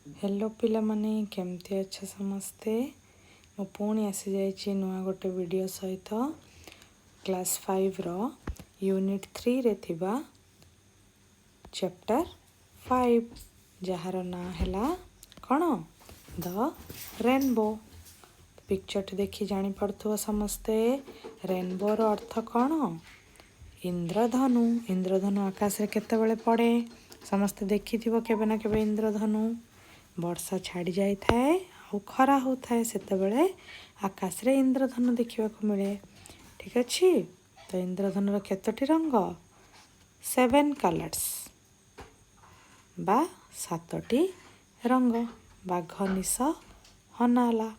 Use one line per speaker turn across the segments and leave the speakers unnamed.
Hello पिलामाने केमती अच्छा समस्ते मु पुणी आसी जाइए नुआ गोटे वीडियो सहित क्लास 5 रो यूनिट 3 रे थिबा चैप्टर 5 जार ना हैला कौन द रेनबो। पिक्चर देखी जानी पड़थुवा समस्ते रेनबो रो अर्थ कौन इंद्रधनु। इंद्रधनु आकाश रे केतेबेले पड़े समस्ते देखिथिबो केबे ना केबे इंद्रधनु वर्षा छाड़ी जाए थाए और खरा हो थाए सेतेबेले आकाश रे इंद्रधनु देखा मिले। ठीक अच्छे तो इंद्रधनुर केतोटी रंग 7 कलर्स बा 7टी रंग बाघ निश हनाला।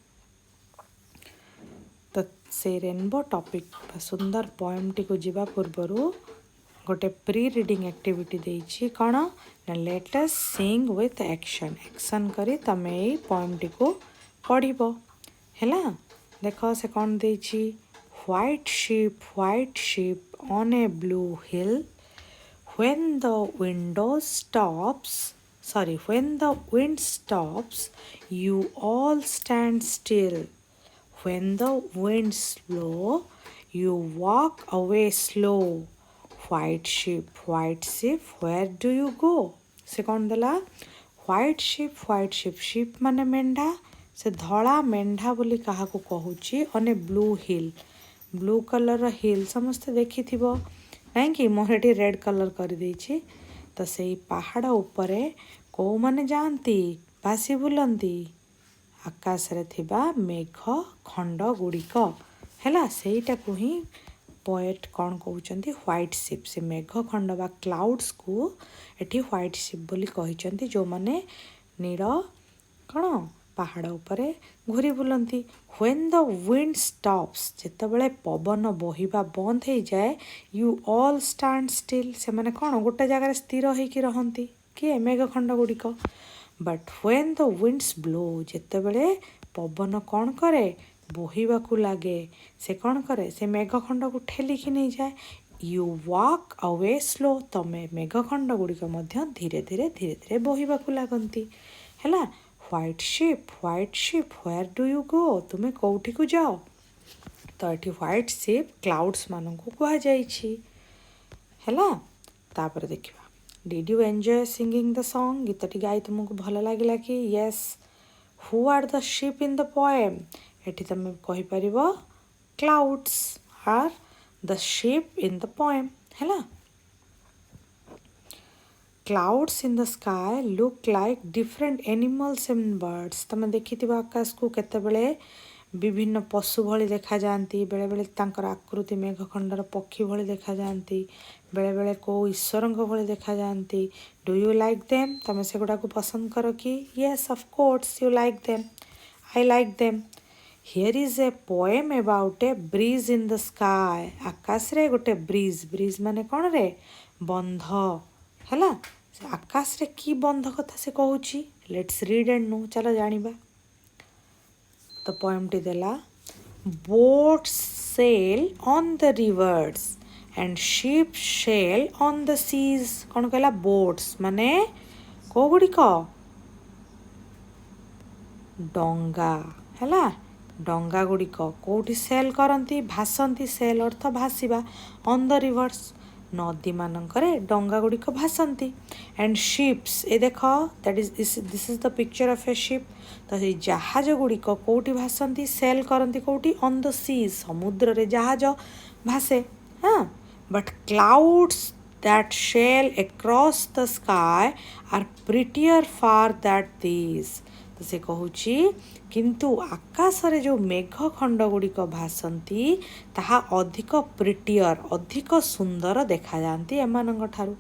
तो से रेनबो टॉपिक सुंदर पोएम टी को जीवा पूर्वरु गोटे प्री रीडिंग एक्टिविटी देइछि कौन ना let us Singh with action action करी तमे ए पोएम टी को पढ़िबो हैला। देखो से कौन देइछि white ship on a blue hill when the wind stops you all stand still, when the winds blow you walk away slow, white ship where do you go। से कौन देला white ship ship माने मेंढा से धला मेंढा बोली कहा को कहूची on a blue hill blue colour hill समस्त देखी थिबो नहीं कि मोहटी रेड कलर कर देछि। तो सेई पहाड़ उपरे को माने जानती भासी बुलंती आकाश रे थिबा मेघ खंड गुड़िक हैला सेईटा को ही पोएट कौन कहउचंती व्हाइट शिप से मेघ खंड बा क्लाउड्स को एठी व्हाइट शिप बोली कहिचंती जो माने नील कौन पहाड़ उपरे घूरी बुलंती। when the wind stops जेतेबेले पवन बहिबा बंद हो जाए you all stand still से माने कौन गोटे जगह स्थिर होइकी रहंती किए मेघ खंड गुड़िक। but when the winds blow जेतेबेले पवन कौन करे बोहिबा को लागे से कौन करे से मेघ खंड को ठेलिकी नहीं जाए you walk away slow तमे मेघ खंड गुड़िक मध्य धीरे धीरे बोहिबा को लागंती हैला। White ship where do you go तुम्हें कौटी को जाओ। तो ये व्हाइट शिप क्लाउड्स मान को कह जाइछि हैला। तापर देखिबा did you enjoy singing the song गीतटी गाई तुमको भल लागिला कि yes. Who are the ship in the poem एठी तमे कहि परिबो clouds are the ship in the poem हैला। Clouds in the sky look like different animals and birds तमे देखिथिबा आकाश को केतेबेले विभिन्न पशु भली देखा जानती बेले बेले तांकर आकृति मेघखंडर पक्षी भली देखा जानती बेले बेले को ईश्वरंग भली देखा जानती। डू यू लाइक देम तमे से गुडा को पसंद करो कि yes of course you like them I like them. Here is a poem about a breeze in the sky आकाश रे गोटे ब्रीज माने कौन रे बंध हैला। से आकाश रे की बंध कथा से कहूची लेट्स रीड एंड नो चलो जानिबा। तो पोएम टी देला boats sail on the rivers and ship sail on the seas कौन कहला बोट्स माने को गुड़िक डंगा हैला डंगा गुड़िक कोठी सेल करंती भासंती सेल अर्थ भासीबा ऑन द रिवर्स नदी मानकरे डंगा गुड़िक भासंती एंड शिप्स ए देख that is this is the picture of a ship. तो ये जहाज गुड़िक कोठी भासंती सेल करंती कोठी ऑन द सी समुद्र रे जहाज भासे हाँ। But clouds that sail across the sky are prettier far that this. तो से कहूची किंतु आकाश रे जो मेघ खंड गुड़िक भासंती ताहा अधिक प्रिटियर अधिक सुंदर देखा जाती एमानंग ठारू।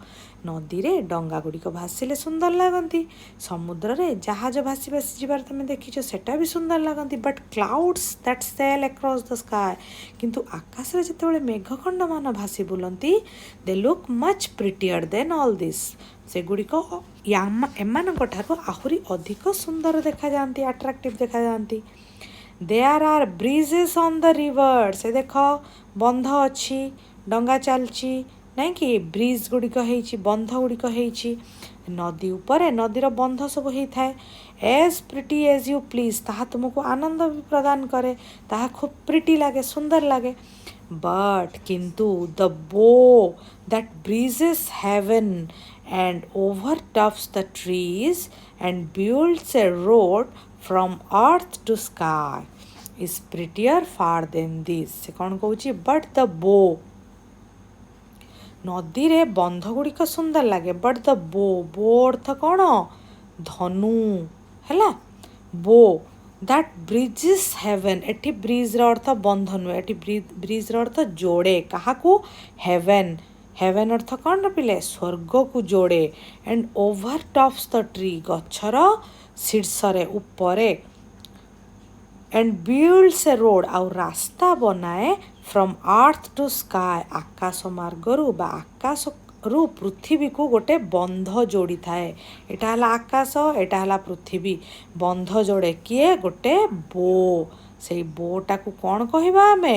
नदी रे डंगा गुड़िक भासिले सुंदर लागंती समुद्र रे जहाज भासी भासी जिबार तमे देखिछो सेटा भी सुंदर लागंती। But clouds that sail across the sky किंतु आकाश रे जेतेबेले मेघ खंड मान भासी बुलंती they look much prettier than all this से गुड़िक एमानंग ठारू आहुरी अधिक सुंदर देखा जाती अट्रैक्टिव देखा जाती। There are bridges on the river से देख बंध अच्छी डंगा चलची नहीं कि ब्रिज गुड़िक बंध गुड़िक नदी उपरे नदीर बंध सब होता है। As pretty as you please, ताहा तुमको आनंद भी प्रदान करे, ताहा खूब प्रिटी लगे, सुंदर लगे। बट किंतु द बो that breezes heaven and overtops the trees and builds a road from earth to sky is prettier far than this। से कौन कहूँ बट द बो, नदी रे बंध गुड़िक सुंदर लगे, बट द बो, बो अर्थ कौन, धनु है। बो दैट ब्रिजेस हेवन, एटी ब्रिज अर्थ बंध नुहे, एटी ब्रिज अर्थ जोड़े, क्या हेवन, हेवन अर्थ कौन पिले, स्वर्ग को जोड़े। एंड ओवरटॉप्स द ट्री, गछर शीर्षरे उपरे। एंड बिल्ड्स ए रोड, आउ रास्ता बनाए फ्रॉम अर्थ टू स्काय, आकाश मार्गरू बा आकाश रु पृथ्वी को गोटे बंध जोड़ी थाए। एटा हला आकाश, एटा हला पृथ्वी, बंध जोड़े किए, गोटे बो। से बोटा को कौन कहवा आमे,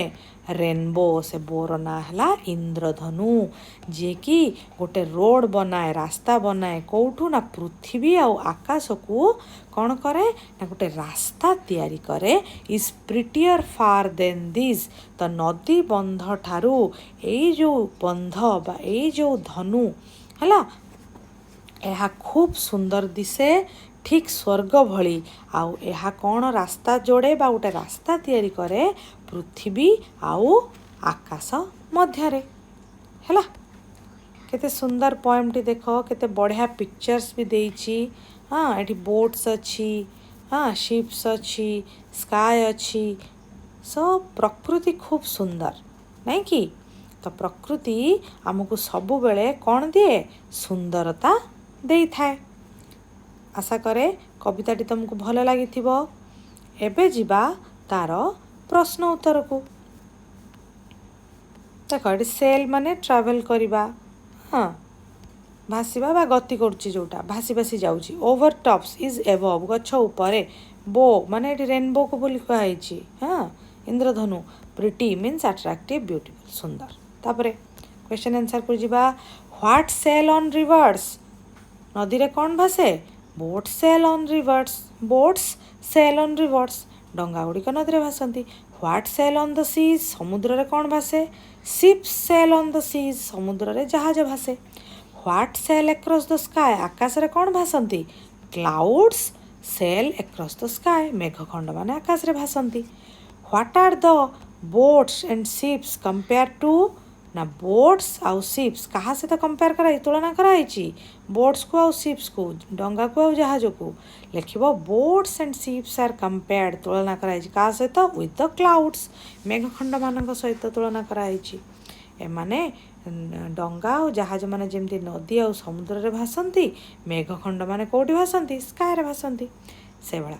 रेनबो। से बोर ना हला इंद्रधनु, जे कि गोटे रोड बनाए, रास्ता बनाए, कौठू ना पृथ्वी आउ आकाश को कौन करे ना गोटे रास्ता तैयारी करे। Is prettier far than this, तो नदी बंध ठारू एई जो बंध बा एई जो धनु हला, यह खूब सुंदर दिसे, ठीक स्वर्ग भली। आउ यह कौन रास्ता जोड़े बा गोटे रास्ता तैयारी करे पृथ्वी आउ आकाश मध्यरे हैला। केते सुंदर पोएमटी देखो, केते बढ़िया पिक्चर्स भी देइछि। हाँ, एठी बोट्स अच्छी, हाँ शिप्स अच्छी, स्काय अच्छी, सब प्रकृति खूब सुंदर नहीं कि। तो प्रकृति आमको सबु बेले कौन दिए, सुंदरता देई थाए। आशा करे कविताटी तुमको भल लगी। एबे जिबा तार प्रश्न उत्तर को। देख ये सेल माने ट्रावेल करिबा, हाँ भासीबा बा गति करुच्ची, जोटा भासी भासी जाउची। ओवर टॉप्स इज एबव, गछ उपरे। बो माने एटी रेनबो को बोली कहाइची, हाँ इंद्रधनु। प्रिटी मीन्स अट्रैक्टिव, ब्यूटीफुल, सुंदर। तापरे क्वेश्चन आंसर को जिबा। व्हाट सेल ऑन रिवर्स, नदी रे कौन भासे, boat sail on rivers, boats sail on rivers, डंगा गुड़िक नदी रे भासंती। What sail on the seas, समुद्र रे कौन भासे, ships sail on the seas, समुद्र रे जहाज भासे। What sail across the sky, आकाश रे कौन भासंती, clouds sail across the sky, मेघखंड माने आकाश रे भासंती। What are the boats and ships compare to, ना बोट्स आउ शिप्स कहा से तो कंपेयर कराई, तुलना कराई, बोट्स को आउ शिप्स को, डंगा को आउ जहाज को। लिखिबो boats and ships are compared, तुलना कराई कहा सहित, विथ द क्लाउड्स, मेघखंड मानक सहित तुलना कराई। एमाने डंगा और जहाज माने जेमती नदी और समुद्र रे भासंती, मेघखंड माने कोठी भासंती, स्काय रे भासंती से भला।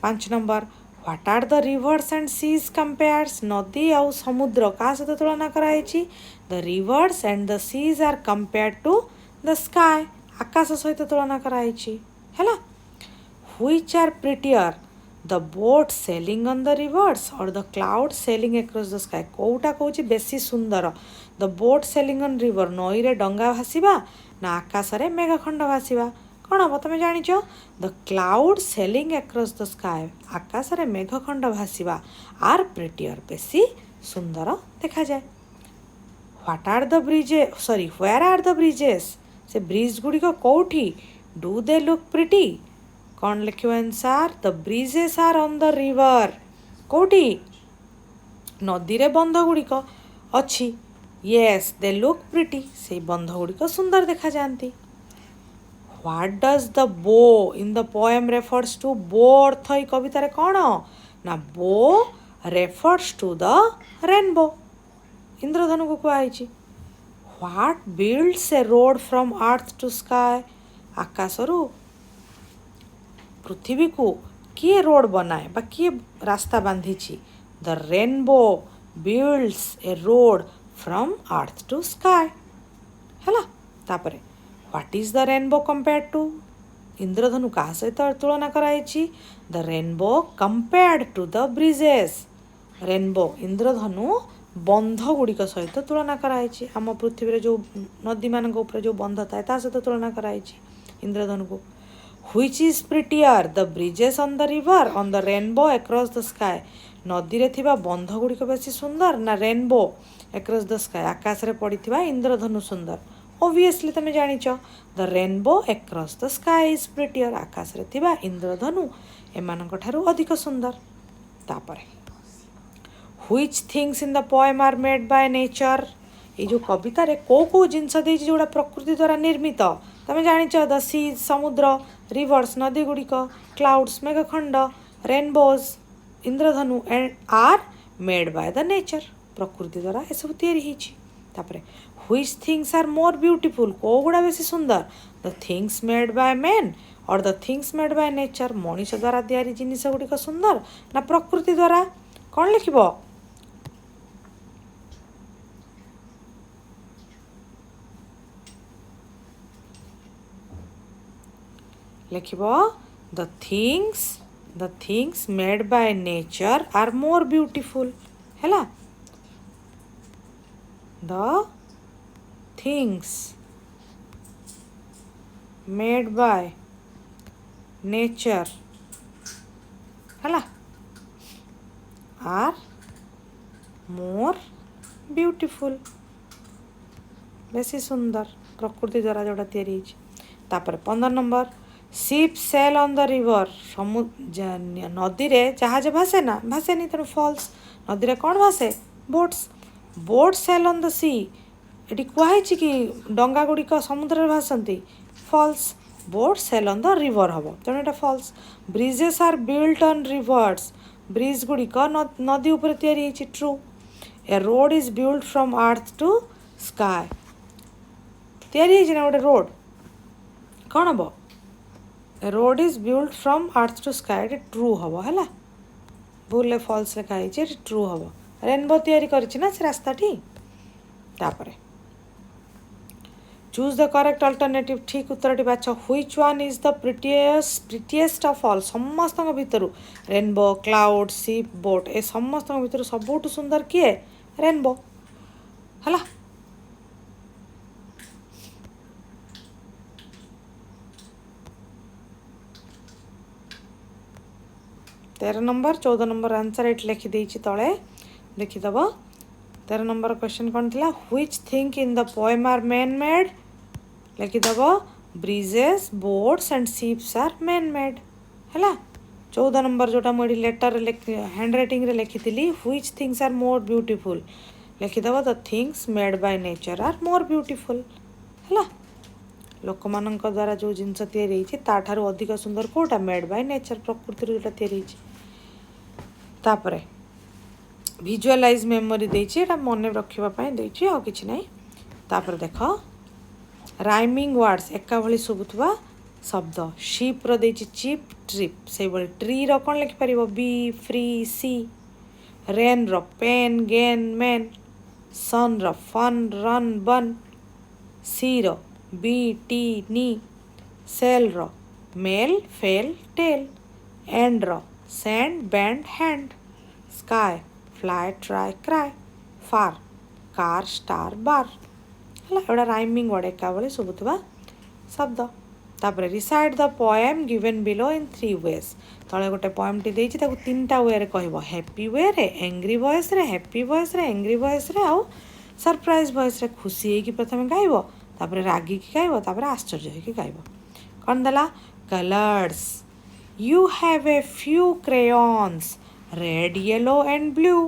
5 number, what are the rivers and seas compares, नदी और समुद्र का सहित तुलना कराई। The rivers and the seas are compared to the sky, आकाश सहित तुलना कराई हैला। Which are prettier, the boat sailing on the rivers or the cloud sailing across the sky, कोटा कहूँ बेसी सुंदर। The boat sailing on river, नई रे डंगा भासीबा ना आकाश रे मेघखंड भासीबा, कौन हम तुम जानिच। The cloud sailing across the sky, आकाश रे मेघखंड भासीबा आर प्रिटियर, बेसी सुंदर देखा जाए। What are the bridges, sorry where are the bridges, से ब्रिज गुड़िक कौटी, डू दे लुक प्रिटी, कौन लिखियो answer, the bridges are on the river, कौटी नदी रे बंध गुड़िक अच्छी। येस दे लुक प्रिटी, से बंध गुड़िक सुंदर देखा जाती। What does the bow in the poem refers to, bow अर्थ ई कवितार कौन ना, bow refers to the rainbow, इंद्रधनु को कहुई। What builds a road from earth to sky, आकाशरू पृथ्वी को किए रोड बनाए बा किए रास्ता बांधी। The rainbow builds a road from earth to sky हैला। तापरे what is the rainbow compare to, इंद्रधनु का सहित तुलना कराई। The rainbow compared to the bridges, rainbow इंद्रधनु बंध गुड़िक सहित तुलना कराई। आम पृथ्वी जो नदी मान जो बंध थाए ता सहित तुलना कराई। इंद्रधनु को Which is prettier, the bridges on the river, on the rainbow across the sky? नदी रे थिबा बंध गुड़िक बेसी सुंदर ना रेनबो across the sky आकाश रे पड़िथिबा इंद्रधनु सुंदर? Obviously तमे जानिच the rainbow across the sky is prettier आकाश रे थिबा इंद्रधनु एमानक ठारू अधिक सुंदर. तापरे Which things in the poem are made by nature? ये जो कविता रे को जिनस देछि जोडा प्रकृति द्वारा निर्मित तमे जानिच द सी समुद्र रिवर्स नदी गुड़िक क्लाउड्स मेघखंड रेनबोज इंद्रधनु and are made by the nature प्रकृति द्वारा ए सब तैयारी हिची. तापरे which things are more beautiful को गुड़ा बेसी सुंदर the things made by man or the things made by nature मनीष द्वारा तैयारी जिनिस गुड़िक सुंदर ना प्रकृति द्वारा कौन लिखिबो लिखिबो the things made by nature are more beautiful हैला the things made by nature हैला are more beautiful बेसी सुंदर प्रकृति द्वारा जोड़ा तैयारी तापर 15 number ship sail on the river नदी रे जहाज भासे ना भासे नहीं तेणु फॉल्स नदी रे कौन भासे boat sail on the sea एटी कहुई कि डंगा गुड़िक समुद्र में भासती false boat sail on the river हम तेणु एटा false bridges are built on rivers bridge गुड़िक नदी उपर तैयारी true a road is built from earth to sky तैयारी गोटे रोड कौन हम A road is built from earth to sky true हम है भूल फॉल्स लिखाई ट्रू हम रेनबो तैयारी करछि से रास्ता टी तापरे चूज द करेक्ट अल्टरनेटिव ठीक उत्तर बाछ which one is the prettiest of all समस्त भितर रेनबो क्लाउड शिप बोट ए समस्त भितर सबुठ सुंदर किए रेनबो है 13 नंबर 14 नंबर आंसर ये लिखिदे तले देखीदब 13 नंबर क्वेश्चन कौन थी which thing in the poem are man made लिखिदब bridges boats and ships are man made है 14 नंबर जोटा मुझे लेटर हैंड राइटिंग रे लिखी which things are more beautiful लिखिदब the things made by nature are more beautiful है लोक मान द्वारा जो जिनस तैयारी ताठारू अधिक सुंदर कोटा मेड बाय नेचर प्रकृति जोटा तैयारी तापरे विजुअलाइज मेमोरी देछि एटा मन रखिबा पई देछि आ किछि नै तापर देख राइमिंग वर्ड्स एका भली सुबुथबा शब्द शिप रो देछि चिप ट्रिप से बळे ट्री रो कोन लिखि परिबो बी फ्री सी रेन रो पेन गेन मेन सन रो फन रन बन सी रो बी टी नी सेल रो मेल फेल टेल एंड रो sand band hand sky fly try cry far car star bar है एटा rhyming word एका बेले सुबुथबा शब्द तापर recite the poem given below in 3 ways तले गोटे पोएम टी देछि ताकू 3टा वे रे कहबो हैप्पी वे रे एंग्री वॉइस रे हैप्पी वॉइस रे एंग्री वॉइस रे आ सरप्राइज वॉइस रे खुशी है कि प्रथमे गाइबो तापर रागी की गाइबो तापर आश्चर्य है कि गाइबो कोन दला colours you have a few crayons red yellow and blue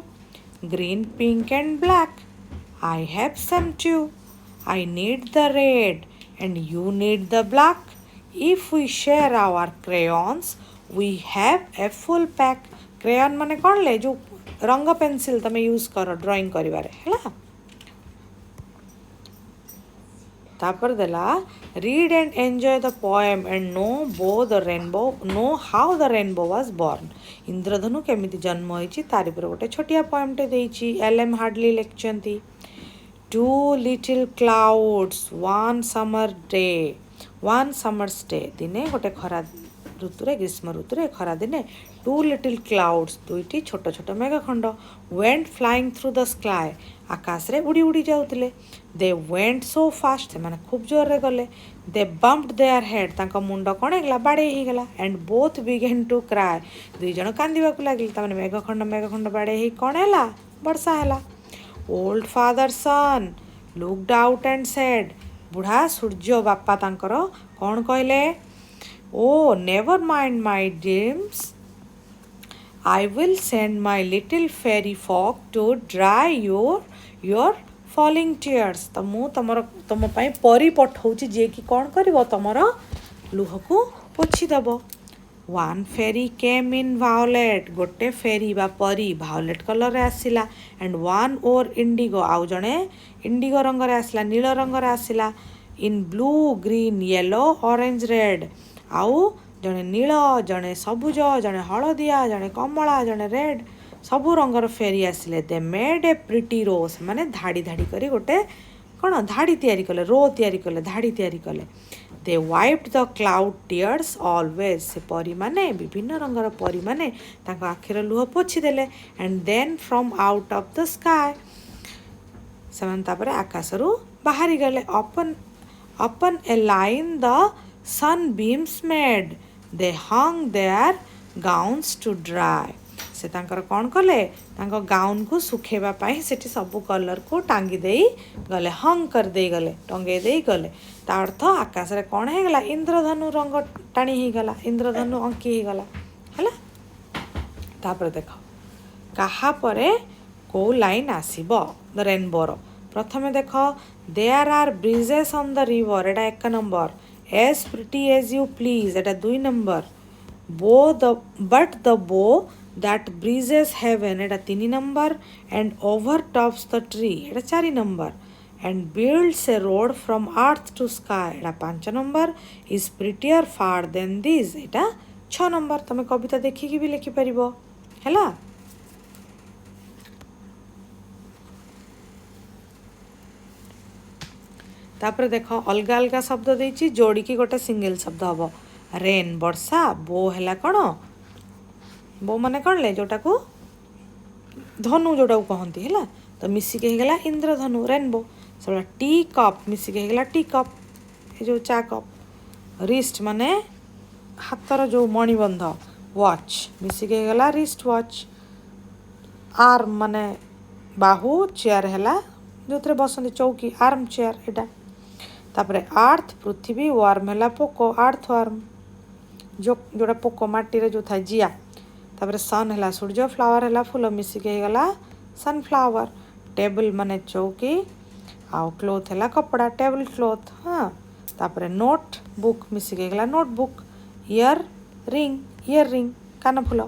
green pink and black I have some too I need the red and you need the black if we share our crayons we have a full pack crayon माने कौन ले जो रंग pencil तमे use करो drawing करिवारे हैला तापर देला read and enjoy the poem and know how the rainbow was born इंद्रधनु केमिति जन्म होइछि तारि पर गोटे छोटिया पोएम टे देइछि एलएम हार्डली लेखचंती two little clouds one summer's day दिने गोटे खरा ऋतुरे ग्रीष्म ऋतुरे खरा दिने 2 लिटिल क्लाउड्स दुईटी छोट छोट मेघखंड went flying through the sky आकाश रे उड़ी उड़ी जाउतिले दे वेंट सो फास्ट से खूब जोर रे गले दे बम्प्ड देयर हेड तांका मुंड कण हेगला बाड़े ही गला and both begin to cry दुई जण कांदिबा को लागिल ताने मेघखंड बाड़े ही कण हैला वर्षा हैला old father sun looked out and said बुढ़ा सूर्य बापा तांकर कौन कहले oh never mind my dreams I will send my little fairy folk to dry your falling tears तो मु तुम परी पठाऊँ जी कि कौन कर तुमर लुह को पोछीदेव वन फेरी केम इन भायोलेट गोटे फेरी बा परी भायोलेट कलर रे आसिला एंड वन ओर इंडिगो आउ जड़े इंडिगो रंग रे आसिला नील रंग रे आसिला in blue green yellow orange red आउ जड़े नील जड़े सबुज जड़े हलदिया जड़े कमला जड़े रेड सबू रंगर फेरी आसिले दे मेड ए प्रिटी रो से माने धाड़ी धाड़ी करी गोटे कौन धाड़ी तैयारी कले रो तैयारी कले धाड़ी तैयारी कले they wiped the cloud tears always से परी माने विभिन्न रंगर परी माने तांको आखिर लुह पोछि देले and then from out of the sky सेमान तापरे आकाश रु बाहरी गले अपन ए line the sun beams made they hang their gowns to dry से तांकर कौन कले तांको गाउन को सुखेबा पाई सेठी सब कलर को टांगी देई गले हंग कर देई गले टंगे देई गले ता अर्थ आकाश रे कौन हे गला इंद्रधनु रंग टाणी ही गला इंद्रधनु अंकी ही गला हैला तापर देखो कहा परे को लाइन आसीबो द रेनबो रो प्रथमे देखो there are bridges on the river एटा 1 number as pretty as you please एटा 2 number but the bow that breezes heaven एटा 3 number and overtops the tree एटा 4 number and builds a road from earth to sky Etah 5 number is prettier far than this Etah 6 number तमे कविता देखि कि भी लिखि परिबो हैला तापर देखो अलगा अलगा शब्द देछि जोड़ी की गोटे सिंगल शब्द हबो रेन वर्षा बो हैला कोन बो माने कौन ले जोटा को धनु जोटा को कहती है तो मिसिक होगला इंद्रधनु रेनबो सब टी कप मिसिक होगला टी कप ये जो चा कप रिस्ट माने हाथर जो मणिबंध वॉच मिसिक होगला रिस्ट वॉच आर्म माने बाहु चेयर हैला जो बसंती चौकी आर्म चेयर एटा तापरे अर्थ पृथ्वी वार्म हैला पोको अर्थ वार्म जोड़ा पोको माटी रे जो था जिया तापर सन है सूर्य फ्लावर है फूल मिसिक गला सनफ्लावर टेबल माने चौकी आउ क्लोथ है कपड़ा टेबल क्लोथ हाँ तापर नोट बुक मिसिक गला नोटबुक इयर रिंग कान फूल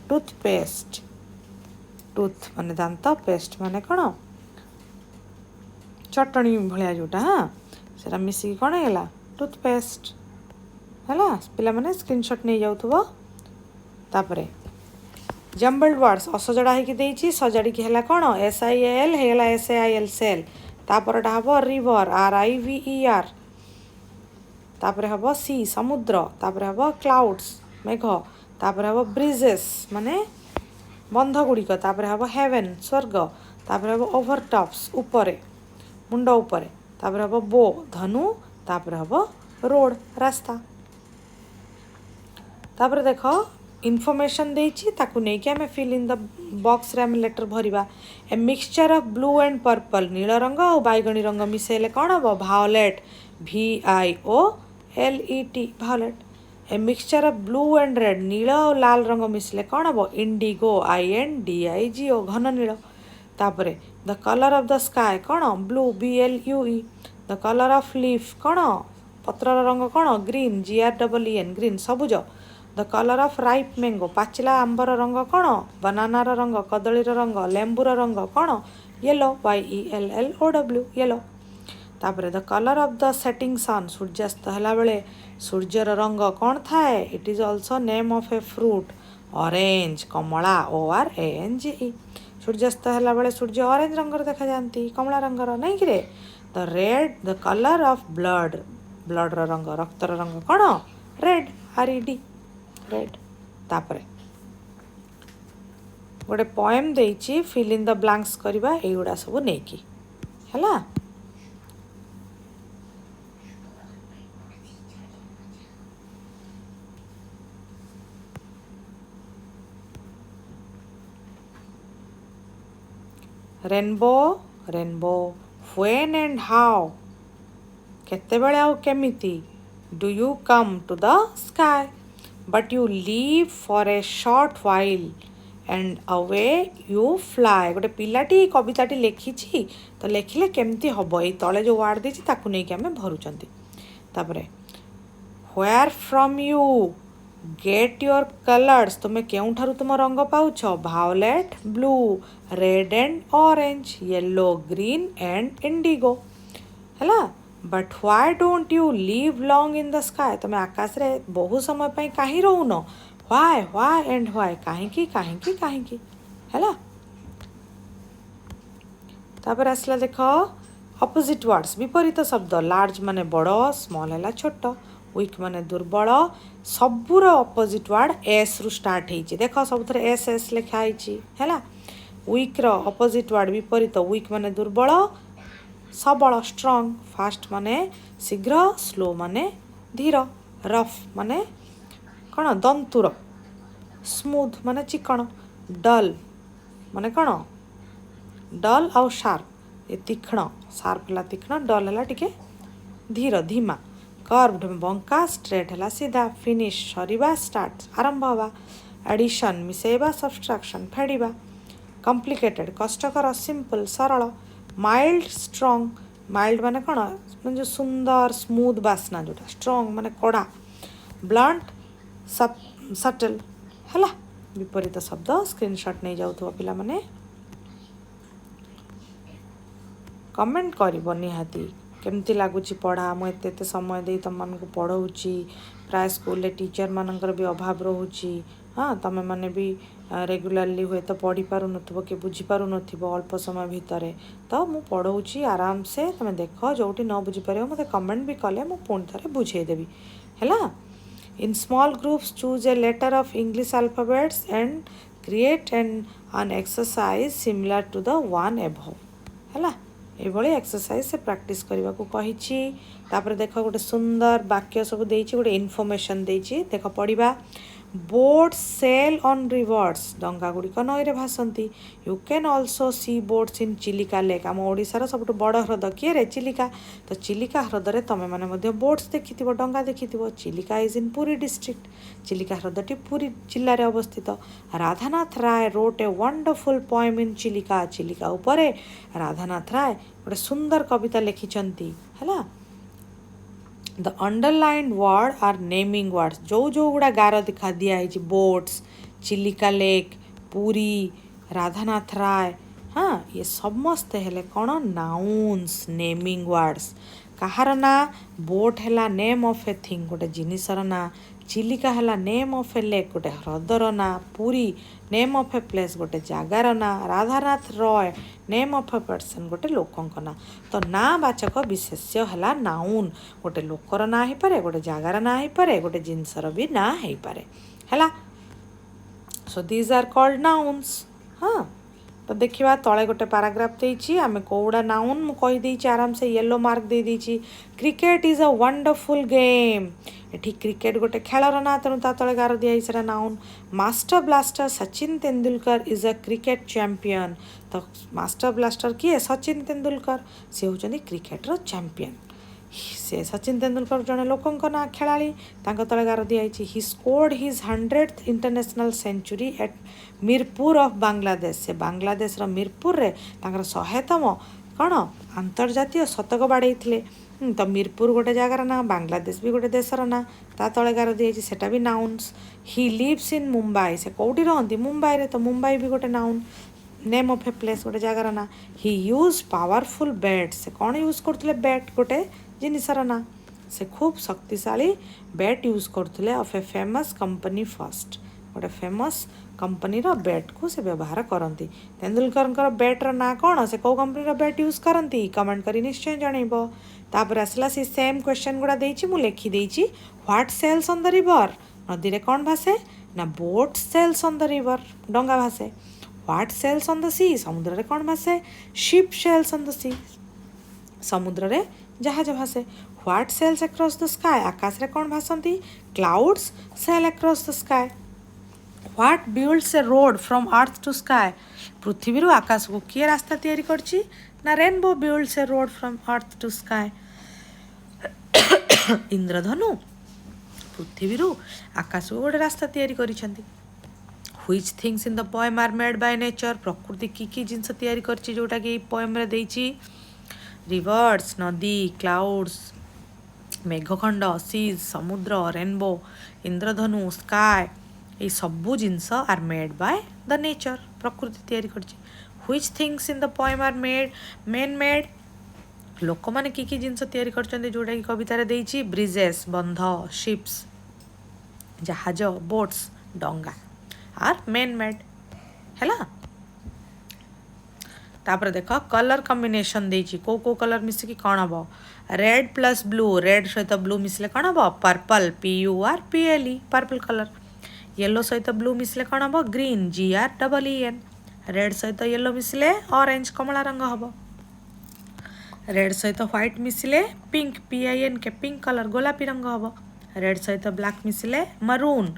टूथपेस्ट टूथ माने दांत पेस्ट माने कौन चटणी भाया जोटा हाँ से मिसिक कौन है टूथपेस्ट है पिला माने स्क्रीनशॉट नहीं जाऊ तापरे जम्बल्ड वर्ड्स असजड़ा होगी देछि सजाड़ी की हैला कौन SIAL हैला SAIL सेल तापरटा हबो रिवर RIVER तापरे हबो सी समुद्र तापरे हबो क्लाउड्स मेघ तापरे हबो ब्रिजेस माने बंध गुड़िक तापरे हबो हेवन स्वर्ग तापरे हबो ओवरटॉप्स ऊपरे मुंड ऊपरे तापरे हबो बो धनु तापरे हबो रोड रास्ता तापरे देखो इनफॉरमेशन देछि ताकू नै कि हमें फिल इन द बॉक्स रे हमें लेटर भरिबा a mixture of blue and purple नील रंग और बैगणी रंग मिसेले कौन हम violet VIOLET violet a mixture of blue and red नील और लाल रंग मिसले कौन हम इंडिगो INDIGO घन नील तापरे the colour of the sky कौन blue BLUE the colour of leaf कौन पत्र रंग कौन ग्रीन GREEN ग्रीन सबुज the colour of ripe mango पाचिला आंबर रंग कौन बनानार रंग कदलीर रंग लेंबूर रंग कौन येलो YELLOW येलो तापर the colour of the setting sun सूर्यास्त है बेले सूर्यर रंग कौन थाए it is also name of a fruit orange कमला ORANGE सूर्यास्त है बेले सूर्य ऑरेंज रंगर देखा जाती कमला रंगर नहीं कि the red the colour of blood blood रंग रक्तर रंग कौन रेड RED रेड तापरे गोटे पोएम देइछि फिल इन द ब्लैंक्स करबा एगुडा सब नेकी हला rainbow rainbow when and how केते बेले आउ केमिति do you come to the sky but you leave for a short while and away you fly गोटे पिलाटी कविताटी लेखिछि तो लेखिले केमती हबो ए तळे जो वर्ड देछि ताकु नै कि हमें भरुचंती तापरे where from you get your colours तुम्हें केउं ठारू तुम रंग पाउछ violet blue red and orange yellow green and indigo हैला but why don't you live long in the sky तुम आकाश रे बहु समय पई काहे रहउनो व्हाई एंड व्हाई काहे हैला तापर आसला देखो अपोजिट वर्ड्स विपरीत शब्द लार्ज माने बड़ स्मॉल हैला छोट वीक माने दुर्बल सबूर अपोजिट वर्ड एस रु स्टार्ट होइछि देख सब एस एस लिखा होइछि हैला वीक रो अपोजिट वर्ड विपरीत वीक माने दुर्बल सबल स्ट्रॉन्ग फास्ट माने शीघ्र स्लो माने धीर रफ माने कौन दंतुर स्मूथ माने चिकण डल माने कौन डल आउ शार्प ये तीक्ष्ण शार्प है तीक्ष्ण डल है टिके धीर धीमा कर्व्ड बंका स्ट्रेट है सीधा फिनिश सरीबा स्टार्ट आरंभ हवा एडिशन मिसेबा सब्सट्रैक्शन फेडिबा कॉम्प्लिकेटेड कष्टकर सिंपल सरल माइल्ड स्ट्रॉन्ग माइल्ड माने कौन जो सुंदर स्मूथ बास्ना जोटा स्ट्रॉन्ग माने कड़ा ब्लंट सटल है विपरीत शब्द स्क्रीनशॉट नहीं जाऊ पिला माने कमेंट कर निहाती केमती लगुच पढ़ा मुझे समय दे तुम मानक पढ़ाऊँगी प्राय स्कूल टीचर मानकर भी अभाव रोची हाँ तुम मैंने भी रेगुलाली हुए तो पढ़ी पार नथबो कि बुझी पार नथिबो अल्प समय भितर तो मु पढ़ाऊँगी आराम से तुम देख जो न बुझीपर मत कमेंट भी कले मु पुणी थे बुझेदेवी है in small groups choose a letter of English alphabets and create an exercise similar to the one above है ये एक्सरसाइज से प्रैक्टिस करने को कही देख गोटे सुंदर वाक्य सब देछि गोटे इनफॉरमेशन देछि देख पढ़ा बोट्स सेल ऑन रिवर्स डंगा गुड़िक नई रे भासंती you can also see boats in Chilika lake आम ओडिशार सब बड़ ह्रद किए रे चिलिका तो चिलिका ह्रदरे तुम मैंने बोट्स देखि डंगा देखि Chilika is in Puri district Chilika ह्रदटी पुरी जिले में अवस्थित Radhanath Ray wrote a wonderful poem in Chilika Chilika उपरे राधानाथ राय गोटे सुंदर कविता लिखिछंती है the underlined word are naming words जो गुड़ा गार दिखा दिखाई बोट्स चिलिका लेक पुरी राधानाथ राय हाँ ये समस्ते हेले कौन नाउन्स नेमिंग वर्ड्स कहार ना बोट है नेम ऑफ ए थिंग गोटे जिनिसर ना चिलिका है नेम ऑफ ए लेक गोटे ह्रदर ना Puri name of a place गोटे जगार ना Radhanath Roy name of a person गोटे लोकंक ना तो ना वाचक विशेष्य है नाउन गोटे लोकर ना हो पारे गोटे जगार ना हो पारे गोटे जिनसर भी ना हो पारे है so these are called nouns हाँ तो देखा तले गोटे पैराग्राफ देछि आमे कोउडा नाउन मु कहि देछि आराम से येलो मार्क दे देछि cricket is a wonderful game एठी क्रिकेट गोटे खेलर ना तेणु ता तले गार दिया सेटा noun master blaster Sachin Tendulkar is a cricket champion तो मास्टर ब्लास्टर किए सचिन तेंदुलकर से होचंदी क्रिकेटर चैंपियन से सचिन तेंदुलकर जड़े लोकंक ना खेलाड़ी तले गार दिखाई he scored his 100th international century at Mirpur of Bangladesh से बांग्लादेश मीरपुर रे 100तम कौन अंतर्जातीय शतक बाड़े तो मीरपुर गोटे जगार ना बांग्लादेश भी गोटे देशर ना ता तले गार दिखाई सेटा भी nouns he lives in Mumbai से कौटी रहती मुंबई रे तो मुंबई भी गोटे noun name of a place गोटे जगार ना ही यूज पावरफुल बैट से कौन यूज करते बैट गोटे जिनिसर ना से खूब शक्तिशाली बैट यूज करते of a famous company first गोटे फेमस कंपनी बैट को से व्यवहार करती तेंदुलकर बैट्र ना कौन से कौ कंपनी बैट यूज करती कमेंट कर निश्चय जनइब तापर आसला से सेम क्वेश्चन गुड़ा देछि मु लिखि देछि what sails on the river ନଦୀରେ କ'ଣ ଭାସେ ନା boat sails on the river, ଡଙ୍ଗା ଭାସେ। What sails on the sea, ସମୁଦ୍ରରେ କ'ଣ ଭାସେ ship sails on the sea, ସମୁଦ୍ରରେ ଜାହାଜ ଭାସେ। What sails across the sky, ଆକାଶରେ କ'ଣ ଭାସନ୍ତି clouds sail across the sky. What builds a road from earth to sky, ପୃଥିବୀରୁ ଆକାଶକୁ କିଏ ରାସ୍ତା ତିଆରି କରିଛି ନା rainbow builds a road from earth to sky. ଇନ୍ଦ୍ରଧନୁ ପୃଥିବୀରୁ ଆକାଶକୁ ଗୋଟେ ରାସ୍ତା ତିଆରି କରିଛନ୍ତି। Which things in the poem are made by nature, ପ୍ରକୃତି କି ଜିନିଷ ତିଆରି କରିଛି ଯେଉଁଟାକି ଏଇ ପଏମ୍ରେ ଦେଇଛି ରିଭର୍ସ ନଦୀ, କ୍ଲାଉଡ୍ସ ମେଘଖଣ୍ଡ, ସିଜ୍ ସମୁଦ୍ର, ରେନବୋ, ଇନ୍ଦ୍ରଧନୁ, ସ୍କାଏ, এই ସବୁ ଜିନିଷ ଆର୍ ମେଡ୍ ବାଏ ଦ ନେଚର, ପ୍ରକୃତି ତିଆରି କରିଛି। Which things in the poem R main made, ଲୋକମାନେ କି ଜିନିଷ ତିଆରି କରିଛନ୍ତି ଯେଉଁଟାକି କବିତାରେ ଦେଇଛି ବ୍ରିଜେସ୍ ବନ୍ଧ, ଶିପ୍ସ ଜାହାଜ, ବୋଟ୍ସ ଡଙ୍ଗା ଆର୍ ମେନ୍ ମେଡ୍ ହେଲା। ତାପରେ ଦେଖ କଲର୍ କମ୍ବିନେସନ୍ ଦେଇଛି, କେଉଁ କଲର୍ ମିଶିକି କ'ଣ ହେବ ରେଡ୍ ପ୍ଲସ୍ ବ୍ଲୁ, ରେଡ୍ ସହିତ ବ୍ଲୁ ମିଶିଲେ କ'ଣ ହେବ purple, PURPLE purple colour. Yellow ସହିତ ବ୍ଲୁ ମିଶିଲେ କ'ଣ ହେବ ଗ୍ରୀନ୍, GREEN। ରେଡ୍ ସହିତ ୟେଲୋ ମିଶିଲେ ଅରେଞ୍ଜ, କମଳା ରଙ୍ଗ ହେବ। ରେଡ୍ ସହିତ ହ୍ୱାଇଟ୍ ମିଶିଲେ ପିଙ୍କ, PINK ପିଙ୍କ କଲର୍, ଗୋଲାପୀ ରଙ୍ଗ ହେବ। ରେଡ୍ ସହିତ ବ୍ଲାକ୍ ମିଶିଲେ ମରୁନ୍,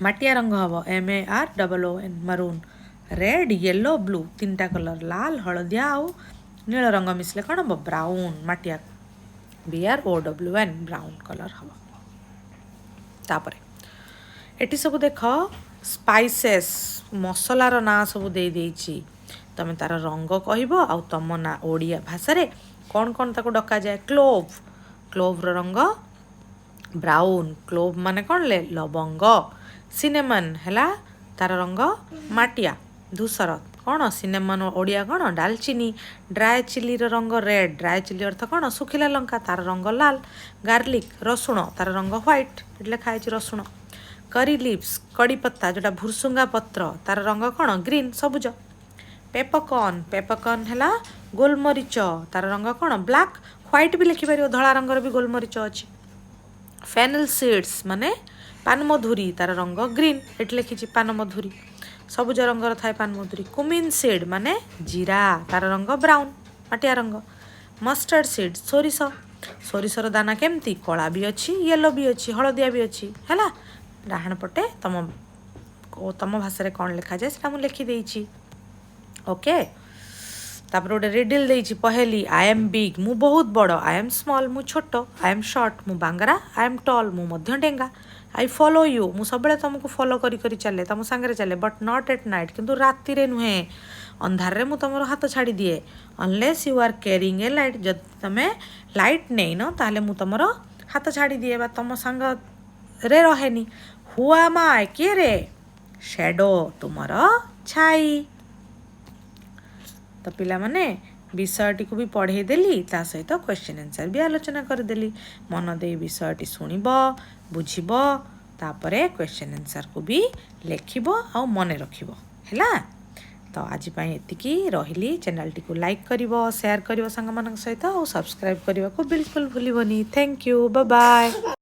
ମାଟିଆ ରଙ୍ଗ ହେବ, MAROON maroon. Red yellow blue ତିନିଟା କଲର୍, ଲାଲ ହଳଦିଆ ଆଉ ନୀଳ ରଙ୍ଗ ମିଶିଲେ କ'ଣ ହେବ ବ୍ରାଉନ୍, ମାଟିଆ, BROWN ବ୍ରାଉନ୍ କଲର୍ ହେବ। ତାପରେ ଏଠି ସବୁ ଦେଖ ସ୍ପାଇସେସ୍, ମସଲାର ନାଁ ସବୁ ଦେଇଛି, ତମେ ତାର ରଙ୍ଗ କହିବ ଆଉ ତମ ନା ଓଡ଼ିଆ ଭାଷାରେ କ'ଣ କ'ଣ ତାକୁ ଡକାଯାଏ। କ୍ଲୋଭ୍, କ୍ଲୋଭ୍ର ରଙ୍ଗ ବ୍ରାଉନ୍, କ୍ଲୋଭ୍ ମାନେ କ'ଣ ଲବଙ୍ଗ। ସିନେମନ୍ ହେଲା ତାର ରଙ୍ଗ ମାଟିଆ ଧୂସର, କ'ଣ ସିନେମନ୍ ଓଡ଼ିଆ କ'ଣ ଡାଲଚିନି। ଡ୍ରାଏ ଚିଲିର ରଙ୍ଗ ରେଡ୍, ଡ୍ରାଏ ଚିଲି ଅର୍ଥ କ'ଣ ଶୁଖିଲା ଲଙ୍କା, ତାର ରଙ୍ଗ ଲାଲ। ଗାର୍ଲିକ୍ ରସୁଣ, ତାର ରଙ୍ଗ ହ୍ୱାଇଟ୍, ଏଠି ଲେଖା ହେଇଛି ରସୁଣ। କରି ଲିଭ୍ସ କଡ଼ିପତ୍ତା ଯେଉଁଟା ଭୁସୁଙ୍ଗା ପତ୍ର, ତାର ରଙ୍ଗ କ'ଣ ଗ୍ରୀନ୍ ସବୁଜ। ପେପକର୍ନ, ପେପକର୍ନ ହେଲା ଗୋଲମରିଚ, ତାର ରଙ୍ଗ କ'ଣ ବ୍ଲାକ୍, ହ୍ୱାଇଟ୍ ବି ଲେଖିପାରିବ, ଧଳା ରଙ୍ଗର ବି ଗୋଲମରିଚ ଅଛି। ଫେନେଲ୍ ସିଡ୍ସ ମାନେ ପାନମଧୁରୀ, ତାର ରଙ୍ଗ ଗ୍ରୀନ୍, ଏଠି ଲେଖିଛି ପାନମଧୁରୀ, ସବୁଜ ରଙ୍ଗର ଥାଏ ପାନମଧୁରୀ। କୁମିନ୍ ସିଡ୍ ମାନେ ଜିରା, ତାର ରଙ୍ଗ ବ୍ରାଉନ୍, ମାଟିଆ ରଙ୍ଗ। ମଷ୍ଟାର୍ଡ ସିଡ୍ ସୋରିଷ, ସୋରିଷର ଦାନା କେମିତି କଳା ବି ଅଛି, ୟେଲୋ ବି ଅଛି, ହଳଦିଆ ବି ଅଛି ହେଲା। ଡାହାଣ ପଟେ ତମ ଭାଷାରେ କ'ଣ ଲେଖାଯାଏ ସେଟା ମୁଁ ଲେଖିଦେଇଛି। ଓକେ, ତାପରେ ଗୋଟେ ରିଡିଲ୍ ଦେଇଛି ପହେଲି, ଆଇ ଏମ୍ ବିଗ୍ ମୁଁ ବହୁତ ବଡ଼, ଆଇ ଏମ୍ ସ୍ମଲ୍ ମୁଁ ଛୋଟ, ଆଇ ଏମ୍ ସର୍ଟ ମୁଁ ବାଙ୍ଗରା, ଆଇ ଏମ୍ ଟଲ୍ ମୁଁ ମଧ୍ୟ ଡେଙ୍ଗା, ଆଇ ଫଲୋ ୟୁ ମୁଁ ସବୁବେଳେ ତମକୁ ଫଲୋ କରି ଚାଲେ, ତମ ସାଙ୍ଗରେ ଚାଲେ, ବଟ୍ ନଟ୍ ଏଟ୍ ନାଇଟ୍ କିନ୍ତୁ ରାତିରେ ନୁହେଁ, ଅନ୍ଧାରରେ ମୁଁ ତମର ହାତ ଛାଡ଼ି ଦିଏ। Unless you are carrying a light, ଯଦି ତମେ ଲାଇଟ୍ ନେଇନ ତାହେଲେ ମୁଁ ତମର ହାତ ଛାଡ଼ି ଦିଏ ବା ତମ ସାଙ୍ଗରେ ରହେନି। ହୁ ଆମ୍ ଆଇ, କିଏ ରେ, ଶ୍ୟାଡୋ ତୁମର ଛାଇ। ତ ପିଲାମାନେ ବିଷୟଟିକୁ ବି ପଢ଼େଇ ଦେଲି, ତା ସହିତ କ୍ୱେଶ୍ଚନ୍ ଆନ୍ସର୍ ବି ଆଲୋଚନା କରିଦେଲି। ମନ ଦେଇ ବିଷୟଟି ଶୁଣିବ, ବୁଝିବ, ତାପରେ କ୍ୱେଶ୍ଚନ୍ ଆନ୍ସର୍କୁ ବି ଲେଖିବ ଆଉ ମନେ ରଖିବ ହେଲା। ତ ଆଜି ପାଇଁ ଏତିକି, ରହିଲି। ଚ୍ୟାନେଲ୍ଟିକୁ ଲାଇକ୍ କରିବ, ସେୟାର କରିବ ସାଙ୍ଗମାନଙ୍କ ସହିତ ଆଉ ସବସ୍କ୍ରାଇବ୍ କରିବାକୁ ବିଲକୁଲ ଭୁଲିବନି। Thank you, bye bye.